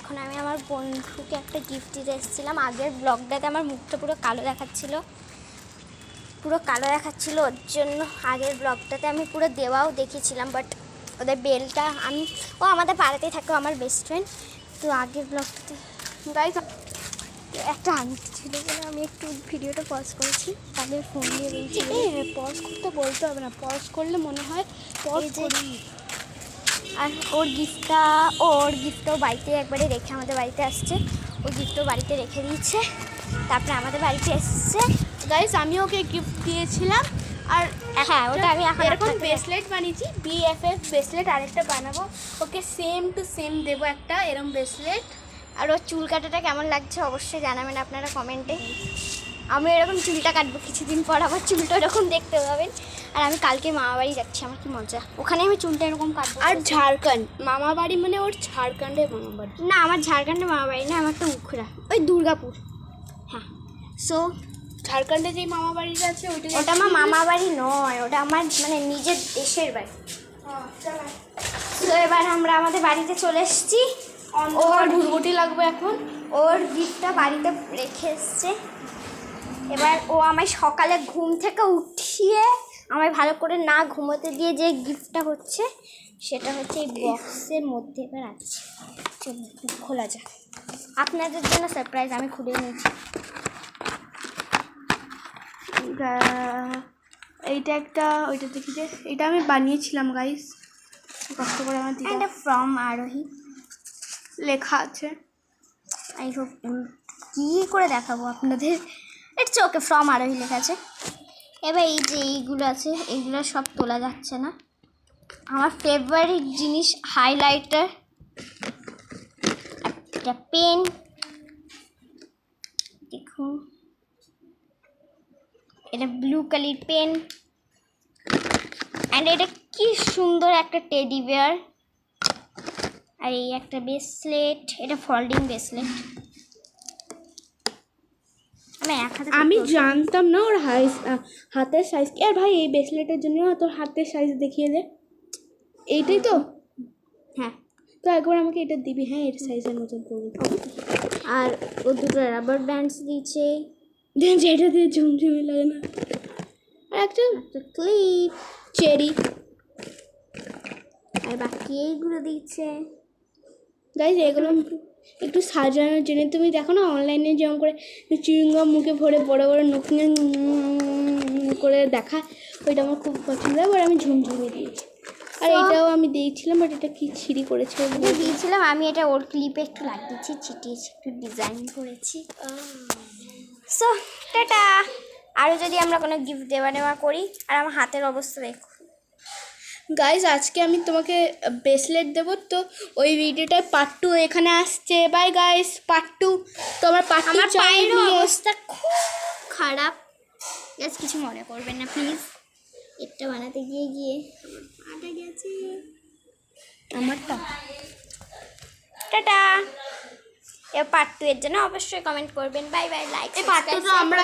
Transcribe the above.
এখন আমি আমার বন্ধুকে একটা গিফট দিতে এসেছিলাম। আগের ব্লগটাতে আমার মুখটা পুরো কালো দেখাচ্ছিল, ওর জন্য আগের ব্লগটাতে আমি পুরো দেওয়াও দেখেছিলাম, বাট ওদের বেলটা ও আমাদের পাড়াতেই থাকে, আমার বেস্ট ফ্রেন্ড। তো আগের ব্লগটাতে গাইস একটা আংটি ছিল বলে আমি একটু ভিডিওটা পজ করেছি, তাদের ফোন দিয়ে বলছি পজ করতে বলতে হবে না, পজ করলে মনে হয় পজ করি। আর ওর গিফটটাও বাড়িতে একবারে রেখে আমাদের বাড়িতে আসছে, ওর গিফটও বাড়িতে রেখে দিয়েছে, তারপরে আমাদের বাড়িতে এসছে। গাইস আমি ওকে গিফট দিয়েছিলাম, আর হ্যাঁ ওটা আমি এখন এরকম ব্রেসলেট বানিয়েছি, BFF ব্রেসলেট, আরেকটা বানাবো ওকে সেম টু সেম দেবো একটা এরকম ব্রেসলেট। আর ওর চুল কাটাটা কেমন লাগছে অবশ্যই জানাবেন আপনারা কমেন্টে। আমি এরকম চুলটা কাটবো কিছুদিন পর, আমার চুলটা এরকম দেখতে পাবেন। আর আমি কালকে মামাবাড়ি যাচ্ছি, আমার কি মজা, ওখানে আমি চুলটা এরকম কাটবো। আর ঝাড়খণ্ড মামাবাড়ি মানে ওর ঝাড়খণ্ডের মামাবাড়ি না, আমার ঝাড়খণ্ডে মামাবাড়ি না, আমার তো উখড়া, ওই দুর্গাপুর। হ্যাঁ, সো ঝাড়খণ্ডে যে মামাবাড়িটা আছে ওটা আমার মামাবাড়ি নয়, ওটা আমার মানে নিজের দেশের বাড়ি। তো এবার আমরা আমাদের বাড়িতে চলে এসেছি। ওর ভুরভুটি লাগবে এখন, ওর গিফটটা বাড়িতে রেখে এসছে। এবার ও আমায় সকালে ঘুম থেকে উঠিয়ে আমায় ভালো করে না ঘুমোতে দিয়ে যে গিফটটা হচ্ছে সেটা হচ্ছে এই বক্সের মধ্যে এবার আছে। চলুন খোলা যাক, আপনাদের জন্য সারপ্রাইজ আমি খুলে নিয়েছি। এইটা একটা, ওইটা দেখি যে এটা আমি বানিয়েছিলাম গাইস, কষ্ট করে আমার দিদা। এটা ফ্রম আরোহী লেখা আছে। আই হোপ কী করে দেখাবো আপনাদের, ইটস ওকে, ফ্রম আরোহী লেখা আছে। এবার এই যে এইগুলো আছে, এইগুলো সব তোলা যাচ্ছে না। আমার ফেভারিট জিনিস হাইলাইটার, একটা পেন, দেখুন এটা ব্লু কালার পেন, অ্যান্ড এটা কি সুন্দর একটা টেডি বিয়ার। আর এই একটা ব্রেসলেট, এটা ফোল্ডিং ব্রেসলেট। আমি জানতাম না ওর হাতের সাইজ কি। আর ভাই এই ব্রেসলেটের জন্য তোর হাতের সাইজ দেখিয়ে দে, এইটাই তো। হ্যাঁ, তো একবার আমাকে এটা দিবি, হ্যাঁ এর সাইজের মতন করবি। আর ও দুটো রাবার ব্যান্ডস দিয়েছে, যেটা দিয়ে ঝুমঝুমি লাগে না, আর একটা ক্লিপ, চেরি, আর বাকি এইগুলো দিচ্ছে। গাইজ এগুলো একটু সাজানোর জন্য। তুমি দেখো না অনলাইনে যেমন করে চুইংগাম মুখে ভরে বড় বড় নখে করে দেখা, ওইটা আমার খুব পছন্দ। এবার আমি ঝুমঝুমি দিয়েছি, আর এটাও আমি দিয়েছিলাম, বাট এটা কি ছিঁড়ি করেছে দিয়েছিলাম আমি, এটা ওর ক্লিপে একটু লাগিয়েছি, ছিটিয়েছি, একটু ডিজাইন করেছি। So tata. আরও যদি আমরা কোনো গিফট দেওয়া নেওয়া করি, আর আমার হাতের অবস্থা দেখো গাইজ। আজকে আমি তোমাকে ব্রেসলেট দেবো, তো ওই ভিডিওটায় পার্ট 2 এখানে আসছে। By guys, part 2। তো আমার পার্ট 2 পায়ের অবস্থা খুব খারাপ, কিছু মনে করবেন না প্লিজ। এটা বানাতে গিয়ে পাটা গেছে আমারটা। টাটা। এবার পার্ট 2 এর জন্য অবশ্যই কমেন্ট করবেন। বাই বাই, লাইক পার্ট 2 তো আমরা